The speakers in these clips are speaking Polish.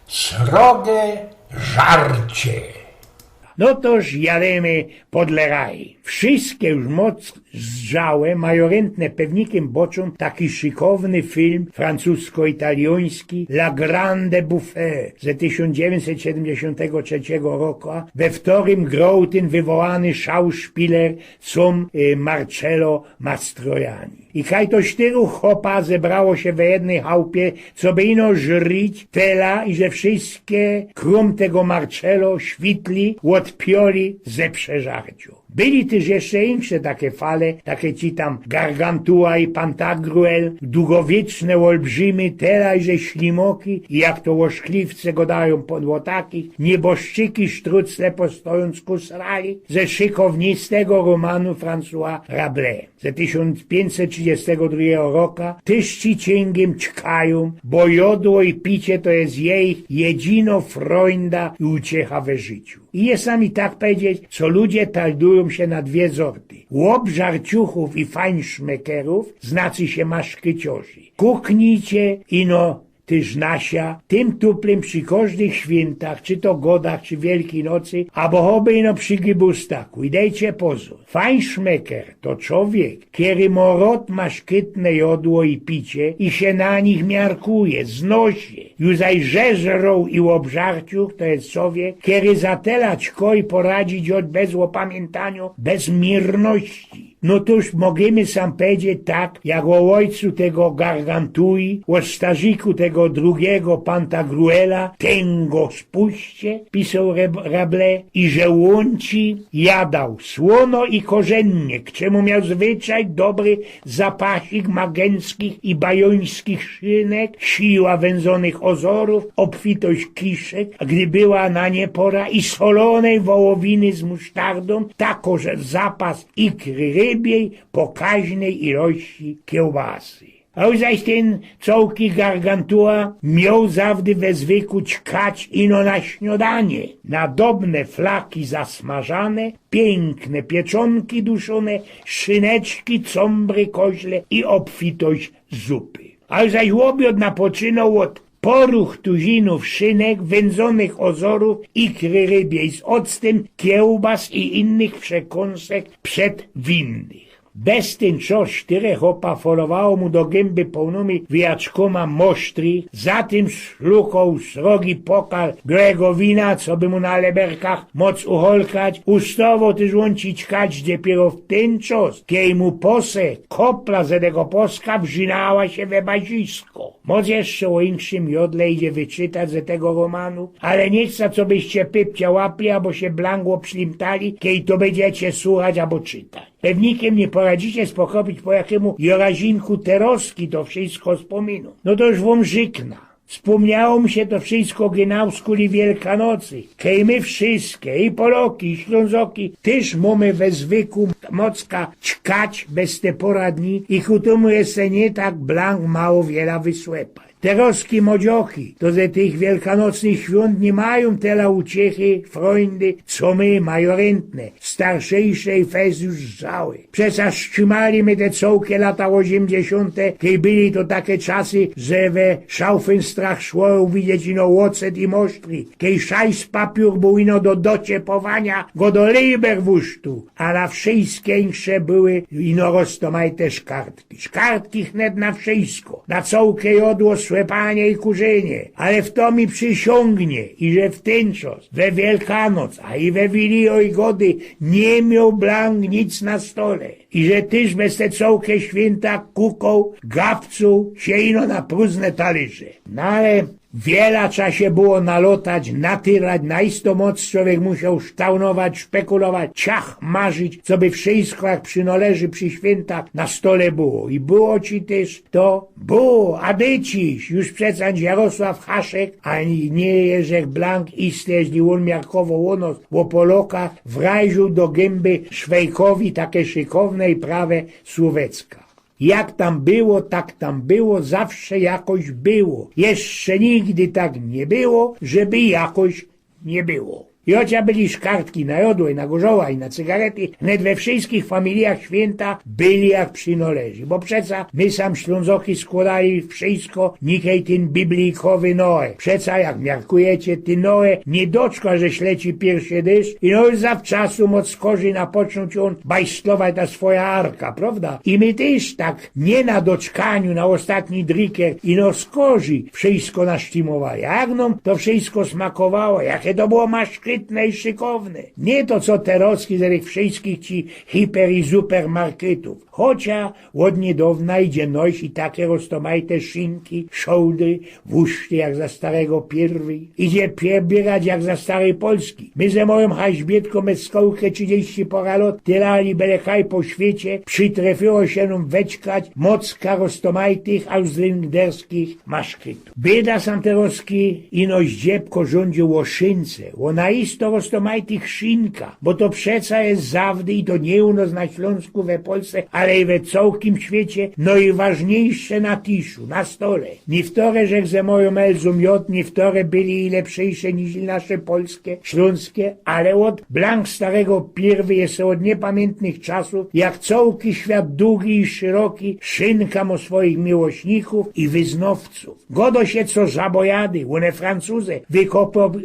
Srogie żarcie. No toż jademy podle raj. Wszystkie już moc zżałe, mają rentne pewnikiem boczą taki szykowny film francusko-italioński La Grande Buffet ze 1973 roku. We wtorym grał ten wywołany szauspieler Marcello Mastroianni. I kaj to 4 chopa zebrało się we jednej chałupie, co by ino żryć tela i że wszystkie krum tego Marcello świtli odpioli ze przeżarciu. Byli też jeszcze insze takie fale, takie ci tam Gargantua i Pantagruel, długowieczne olbrzymy, teraz że ślimoki i jak to łoszkliwce godają pod takich, nieboszczyki sztrucle postojąc kusrali, ze szykownistego romanu François Rabelais ze 1532 roku, też ci cięgiem czkają, bo jodło i picie to jest jej jedyno freunda i uciecha we życiu. I jest sami tak powiedzieć, co ludzie taldują się na 2 sorty. Łop żarciuchów i fajnszmekerów, znaczy się maszkyciorzy. Kuknijcie ino tyż nasia, tym tuplem przy każdych świętach, czy to godach, czy Wielkiej Nocy, albo choby ino przy gibustaku. I dejcie pozór. Fajnszmeker to człowiek, który morot ma szkytne jodło i picie i się na nich miarkuje, znosi. Już zaś żeżrą i łobżarciuch to jest człowiek, który zatelać koi poradzić od bez łopamiętaniu, bez mirności. No to już możemy sam powiedzieć tak, jak o ojcu tego Gargantui, o starzyku tego drugiego Pantagruela, ten go spuście, pisał Rabelais, i że łąci jadał słono i korzennie, k czemu miał zwyczaj dobry zapasik magenskich i bajońskich szynek, siła wędzonych ozorów, obfitość kiszek, a gdy była na nie pora i solonej wołowiny z musztardą, tako, że zapas ikry rybiej, pokaźnej ilości kiełbasy. A zaś ten cołki Gargantua miał zawdy we zwyku ćkać ino na śniadanie, na dobne flaki zasmażane, piękne pieczonki duszone, szyneczki, combry, koźle i obfitość zupy. A zaś łobiot napoczynał od poruch tuzinów szynek, wędzonych ozorów, ikry rybiej z octem, kiełbas i innych przekąsek przedwinnych. Bez ten czas 4 chopa folowało mu do gęby pełnymi wiaczkoma mosztri, zatem szlukał srogi pokal grego wina, co by mu na leberkach moc uholkać, ustawał też łączyć kać dopiero w ten czas, kiedy mu pose kopla z tego poska wrzynała się we bazisko. Moc jeszcze o inszym jodle idzie wyczytać ze tego romanu, ale nie chcę, co byście pypcia łapli, albo się blangło pślimtali, kiedy to będziecie słuchać albo czytać. Pewnikiem nie poradzicie spokopić, po jakiemu jorazinku teroski to wszystko wspominu. No to już wam żykna. Wspomniało mi się to wszystko genau z kuli Wielkanocy, kiedy my wszystkie, i Poloki, i Ślązoki, też mamy we zwyku mocka ćkać bez te pora dni i kutumu jest se nie tak blank mało wiele wysłepać. Teroski modzioki, to ze tych wielkanocnych świąt nie mają tyle uciechy, freundy, co my, majorentne, starszejsze i fez już żały. Przecież trzymali my te cołkie lata 80., kiedy byli to takie czasy, że we Schaufenstrach szło widzieć ino łocet i mosztri, kiedy szajs papiur był ino do dociepowania go do Leiberwusztu, a na wszystkie insze były ino roztomajte szkartki. Szkartki chnet na wszystko, na cołkie jodło, słepanie i kurzenie, ale w to mi przysiągnie, i że w ten czas, we Wielkanoc, a i we Wilio i Gody nie miał blank nic na stole. I że tyż bez te cołkie święta kuką, gawców się ino na próżne talerze. No ale wiele trzeba się było nalotać, natyrać, na isto moc człowiek musiał sztaunować, szpekulować, ciach marzyć, co by wszystko jak przynoleży przy świętach na stole było. I było ci też to, było, a dyciś, już przecież Jarosław Haszek, ani nie Jerzek Blank, iste, jeśli on miarkowo łonos w Opolokach, wrajżył do gęby Szwejkowi takie szykowne i prawe Słowecka. Jak tam było, tak tam było, zawsze jakoś było. Jeszcze nigdy tak nie było, żeby jakoś nie było. I chociaż byli kartki na jodło i na gorzoła i na cygarety, wnet we wszystkich familiach święta byli jak przynależy. Bo przeca my sam Ślązoki składali wszystko, nikej ten biblikowy Noe. Przeca jak miarkujecie, ty Noe nie doczka, że śleci pierwszy deszcz i no już zawczasu moc skorzy napocząć on bajstlować ta swoja arka, prawda? I my też tak nie na doczkaniu, na ostatni driker i no skorzy wszystko nasztimowali. A jak nam to wszystko smakowało, jakie to było maszkytne i szykowne. Nie to co teroski z tych wszystkich ci hiper i supermarketów. Chociaż od niedawna idzie noś i takie roztomajte szynki, szołdry, wuszty jak za starego pierwy. Idzie przebierać jak za starej Polski. My ze moją haźbietką med skołkę 30 pora lot, tyrali belekaj po świecie, przytrefiło się nam weczkać mocka roztomajtych ausländerskich maszkytów. Bieda sam teroski ino zdziebko rządził o szynce, o naisto roztomajtych szynka, bo to przeca jest zawdy i to nie u nas na Śląsku, we Polsce, ale i we całym świecie, no i ważniejsze na tiszu, na stole. Nie wtore, że ze moją Elzą miod, nie wtore byli i lepszejsze niż nasze polskie, śląskie, ale od blank starego pierwy jest od niepamiętnych czasów, jak całki świat długi i szeroki, szynka o swoich miłośników i wyznawców. Godo się co zabojady, one Francuzy,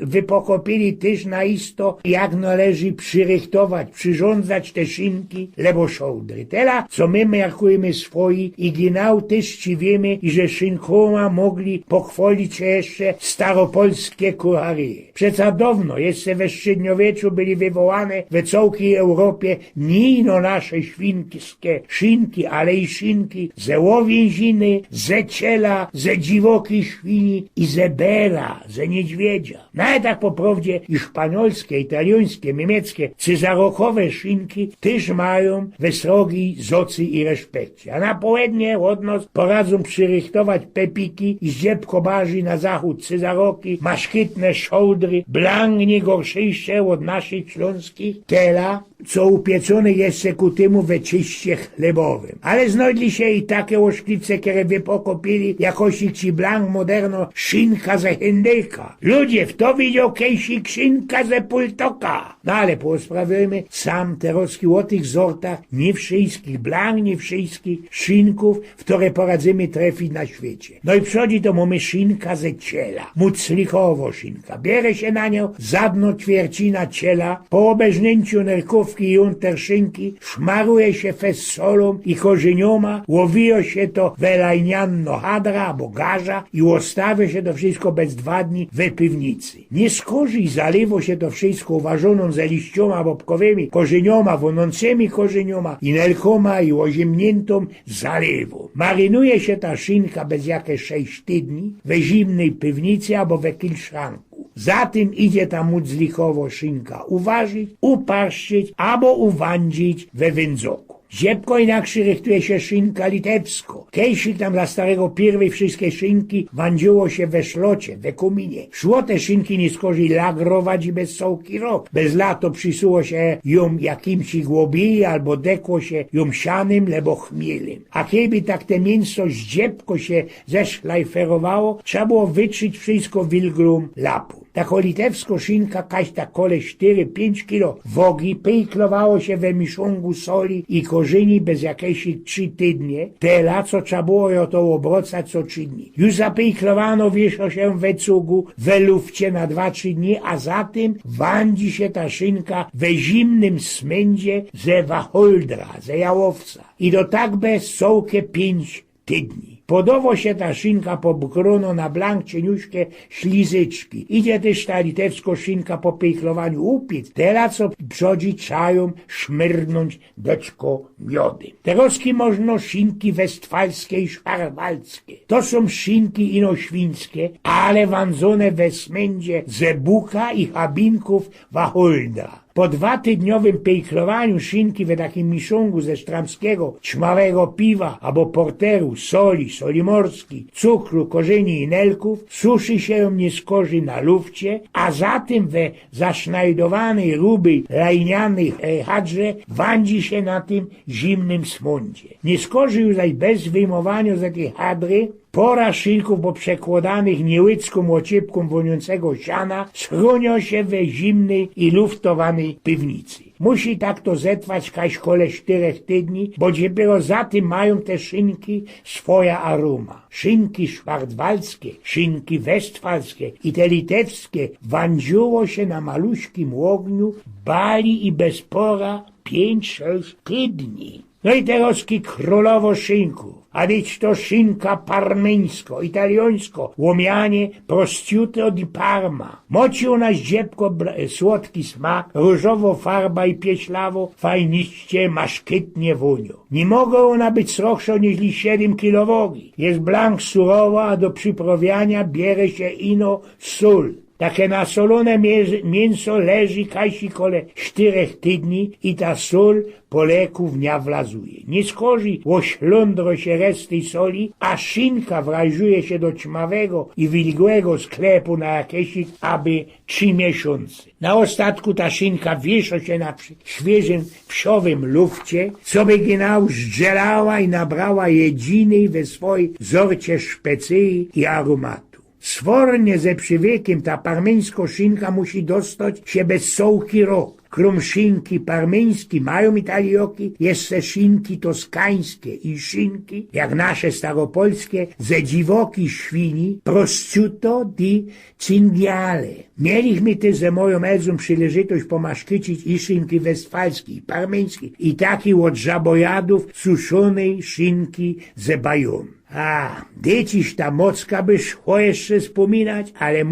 wypokopili też na isto, jak należy przyrychtować, przyrządzać te szynki, lebo szołdry. Tela, co my miarkujemy swoi i ginał też ci wiemy, i że szynkoma mogli pochwalić się jeszcze staropolskie kucharie. Przeca dawno, jeszcze we średniowieczu byli wywołane we całej Europie nie ino nasze świńskie szynki, ale i szynki ze łowięziny, ze ciela, ze dziwokiej świni i ze bera, ze niedźwiedzia. Nawet tak po prawdzie i szpanielskie, italiańskie, niemieckie, cyzarokowe szynki też mają wysrogi zocy i respekcie. A na południe od nas poradzą przyrychtować pepiki i zdziebko barzy na zachód cyzaroki, maszkytne szołdry, blanknie gorszejsze od naszych śląskich, tela, co upieczone jeszcze ku temu we czyście chlebowym. Ale znajdzie się i takie oszklice, które wypokopili jakosik ci blank moderno szynka ze hędelka. Ludzie, kto widział kejsik szynka ze pultoka? No ale posprawiajmy, sam teroski o tych sortach nie wszystkich blank, nie wszystkich szynków, w które poradzimy trafić na świecie. No i przychodzi to mamy szynka ze ciela, muclikowo szynka. Bierze się na nią zadno ćwiercina ciela, po obejrznięciu nerkówki i unterszynki szmaruje się fez solą i korzenioma, łowiło się to welajnianno hadra albo garza i ostawia się to wszystko bez 2 dni we piwnicy. Nie skorzy i zalewo się to wszystko uważoną ze liścioma bobkowymi korzenioma, wonącymi korzenioma i nelkoma i oziemniętą zalewą. Marynuje się ta szynka bez jakieś 6 tygodni we zimnej piwnicy albo we kilszranku. Za tym idzie ta mudzlikowo szynka uważyć, uparszczyć albo uwędzić we wędzoku. Ziepko inakszy rychtuje się szynka litewsko. Kejsik tam dla starego pierwej wszystkie szynki wędziło się we szlocie, we kuminie. Szło te szynki nie skorzy lagrować i bez sołki rok. Bez lato przysuło się ją jakimś głobiji albo dekło się ją sianym lebo chmielem. A kiedy tak te mięso zdziepko się zeszlajferowało, trzeba było wytrzyć wszystko wilgrum lapu. Tako litewsko szynka kaś ta kole 4-5 kilo wogi pejklowało się we miszongu soli i korzeni bez jakiejś 3 tygodnie, tela, co trzeba było to obracać co 3 dni. Już zapejklowano wieszo się we cugu, we lufcie na 2-3 dni, a zatem wandzi się ta szynka we zimnym smędzie ze wacholdra, ze jałowca. I do tak bez sołkie 5 tygodni. Podobo się ta szynka pobkrono na blank cieniuśkie ślizyczki. Idzie też ta litewsko szynka po pejklowaniu upiec. Teraz co przodzi czają szmyrnąć deczko miody. Teroski można szynki westfalskie i szarwalskie. To są szynki inoświńskie, ale wandzone we smędzie ze buka i habinków wacholdra. Po 2-tygodniowym pejklowaniu szynki we takim miszungu ze sztramskiego, ćmawego piwa albo porteru, soli morskiej, cukru, korzeni i nelków, suszy się ją nie skorzy na lufcie, a zatem we zasznajdowanej ruby lajnianej hadrze wandzi się na tym zimnym smondzie. Nie skorzy już zaś bez wyjmowania z tej hadry Pora szynków po przekładanych niełydzką ociepką woniącego siana schronią się we zimnej i luftowanej piwnicy. Musi tak to zetrwać kaś kole 4 tydni, bo dopiero za tym mają te szynki swoja aroma. Szynki szwartwalskie, szynki westfalskie i te litewskie wędziło się na maluśkim ogniu, bali i bez pora 5-6 tydni. No i teraz królowo szynków, a być to szynka parmeńsko, italiańsko, łomianie, prosciutto di Parma. Moci ona zdziepko słodki smak, różowo farba i pieślawo, fajniście, maszkytnie wonio. Nie mogą ona być srochsza niż 7 kilowogi. Jest blank surowa, a do przyprawiania bierze się ino sól. Takie nasolone mięso leży kajsi kole 4 tydni i ta sól po leku w nia wlazuje. Nie skorzy łoślądro się reszty soli, a szynka wrajżuje się do ćmawego i wilgłego sklepu na jakieś aby 3 miesiące. Na ostatku ta szynka wiesza się na świeżym wsiowym lufcie, co by genau zdzielała i nabrała jedynej we swojej zorcie szpecyi i aromatu. Swornie ze przywiekiem ta parmeńsko szynka musi dostać się bez sołki rok. Krom szynki parmeński mają italioki, jeszcze szynki toskańskie i szynki, jak nasze staropolskie, ze dziwoki świni, prosciutto di cinghiale. Mieliśmy też ze moją Elzą przyleżytość pomaszkycić i szynki westfalskiej, i parmeńskiej, i taki od żabojadów suszonej szynki ze bajonu. A, dzieciś ta mocka by szło jeszcze wspominać, ale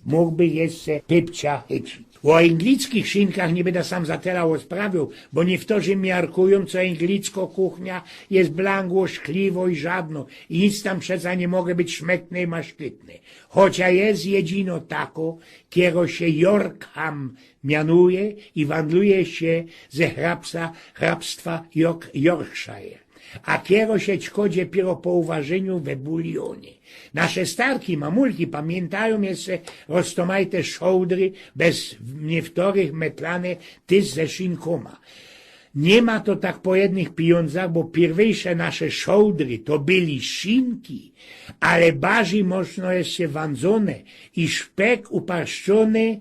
mógłby jeszcze pypcia chycić. O anglickich szynkach nie będę sam zaterał sprawił, bo niektórzy miarkują, co anglicko kuchnia jest blangło, szkliwo i żadno i nic tam przeca nie mogę być szmekne i maszkytne. Chociaż jest jedyno tako, kiero się Yorkham mianuje i wandluje się ze hrabstwa Yorkshire. A kiero się ćko dopiero po uważeniu we bulionie. Nasze starki, mamulki pamiętają jeszcze roztomajte szołdry bez niewtorych metlane tyz ze szynkoma. Nie ma to tak po jednych pieniądzach, bo pierwsze nasze szołdry to byli szynki, ale bardziej mocno jest się wędzone i szpek uparszczony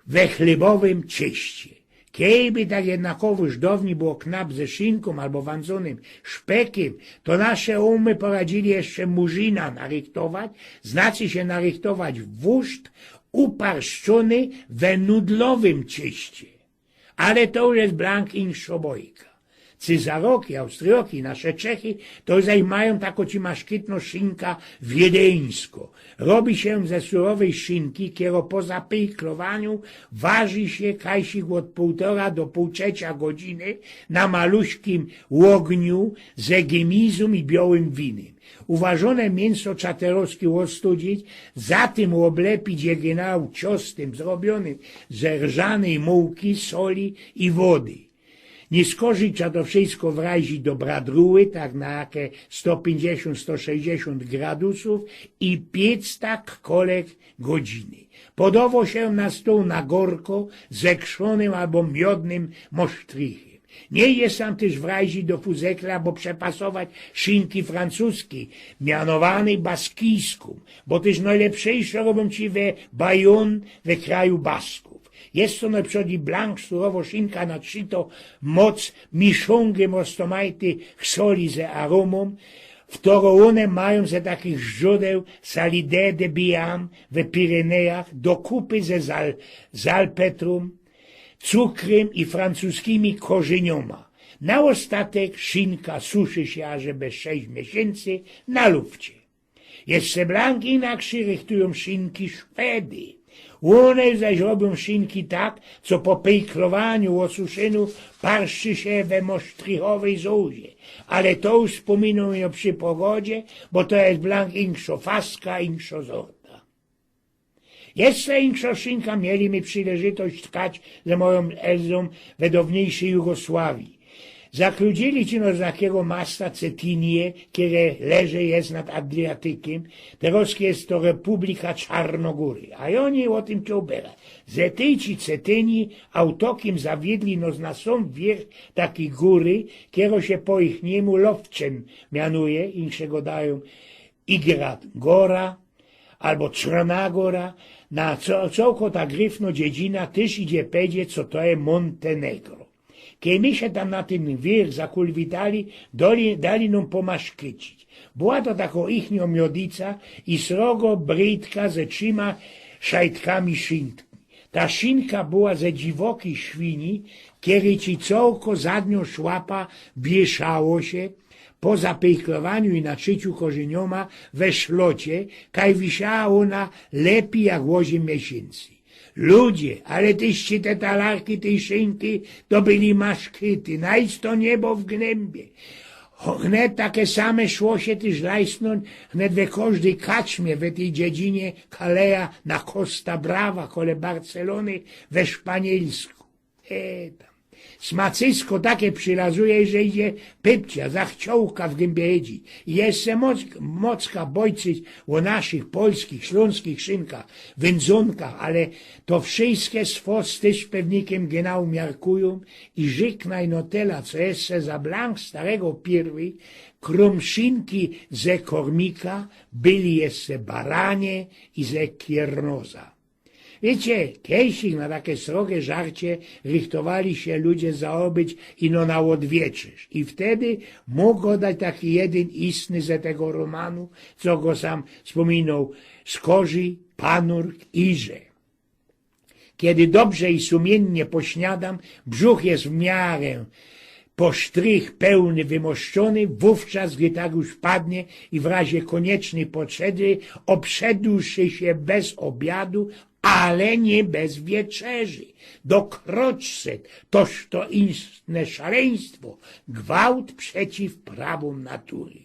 we chlebowym cieście. Kiejby tak jednakowoż dawniej było knap ze szynką albo wędzonym szpekiem, to nasze umy poradzili jeszcze murzyna narychtować, znaczy się narychtować wóżd uparszczony we nudlowym cieście. Ale to już jest blank inszobojka. Cyzaroki, Austrioki, nasze Czechy, to zajmają tako ci maszkytno szynka wiedeńsko. Robi się ze surowej szynki, kiero po zapejklowaniu waży się kajsik od 1,5 do 1,5 godziny na maluśkim ogniu ze gemizum i białym winem. Uważone mięso czaterowskie ostudzić, zatem oblepić je genau ciostem zrobionym ze rżanej mułki, soli i wody. Nie skorzyć to wszystko wrazić do bradruły, tak na jakie 150-160 gradusów i piec tak kolek godziny. Podało się na stół na gorko ze krzonym albo miodnym mosztrichem. Nie jest tam też wrazić do fuzekla, bo przepasować szynki francuskie, mianowanej baskijską, bo też najlepszejsze robią ci we Bayonne, we kraju Basków. Jest to na przykład blank surowo szynka nadszyto moc miszongiem ostomajty soli ze aromą, w którą one mają ze takich źródeł salide de biam w Pirenejach do kupy ze zalpetrum, cukrem i francuskimi korzenioma. Na ostatek szynka suszy się aż bez 6 miesięcy na lufcie. Jeszcze blank inaczej rychtują szynki Szwedy. One zaś robią szynki tak, co po pejklowaniu, osuszeniu parszy się we mosztrichowej zołzie. Ale to już wspominam przy pogodzie, bo to jest blank inszo faska, inszo zorta. Jeszcze inszo szynka mieli mi przyleżytość tkać ze moją Elzą we dawniejszej Jugosławii. Zakludzili ci z takiego masta Cetynię, które leży jest nad Adriatykiem. Teraz jest to Republika Czarnogóry. A oni o tym ciąbera. Ze tej ci Cetynii autokiem zawiedli nos na sam wierch takiej góry, które się po ich niemu Lowczem mianuje, inszego dają Igrat Gora, albo Czrna Gora. Na całko ta gryfno dziedzina też idzie powiedzieć, co to jest Montenegro. Kiedy my się tam na ten wierch zakulwitali, dali nam pomaszkycić. Była to taka ichnia miodica i srogo brytka ze 3 szajtkami szynki. Ta szynka była ze dziwokiej świni, kiedy ci całko zadnią szłapa bieszało się, po zapejklowaniu i naczyciu korzenioma we szlocie, kaj wisiała ona lepiej jak łozie miesięcy. Ludzie, ale tyście te talarki, tej szynki, to byli maszkyty, najdź to niebo w gnębie. Wnet takie same szło się też lajsnąć, wnet we każdej kaczmie w tej dziedzinie Kaleja na Costa Brava, kole Barcelony, we Szpanielsku. Tam. Smacysko takie przylazuje, że idzie pypcia, zachciołka w gębie jedzi. I jeszcze mocka bojczyć o naszych polskich, śląskich szynkach, wędzonkach, ale to wszystkie swos też pewnikiem genau miarkują i żyknaj no tela, co jeszcze za blank starego pierwy, krom szynki ze kormika byli jeszcze baranie i ze kiernoza. Wiecie, kiedyś na takie srogie żarcie richtowali się ludzie zaobyć ino na odwieczerz. I wtedy mógł dać taki jeden istny ze tego romanu, co go sam wspominał, Skorzy, Panurk, Iże. Kiedy dobrze i sumiennie pośniadam, brzuch jest w miarę po sztrych pełny wymoszczony, wówczas, gdy tak już padnie i w razie koniecznej potrzeby, obszedłszy się bez obiadu, ale nie bez wieczerzy. Dokroczset, toż to istne szaleństwo, gwałt przeciw prawom natury.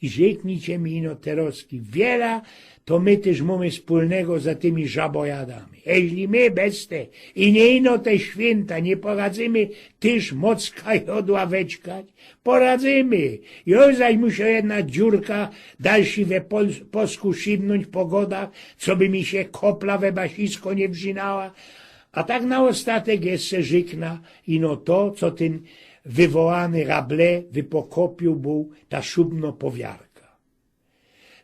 I rzeknijcie mi ino teroski, wiele to my też mamy wspólnego za tymi żabojadami. Jeśli my bez te i nie ino te święta nie poradzimy też mocka i odławeczkać, poradzimy. Już zaś musi jedna dziurka dalszy we posku szybnąć pogoda, co by mi się kopla we basisko nie wrzynała. A tak na ostatek jeszcze żykna ino to, co ten wywołany Rabelais wypokopił był ta szubno powiarka.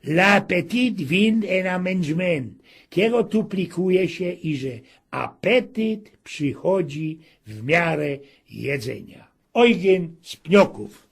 L'appétit vient en amengement, kiego tu plikuje się i że apetyt przychodzi w miarę jedzenia. Eugen z Pnioków.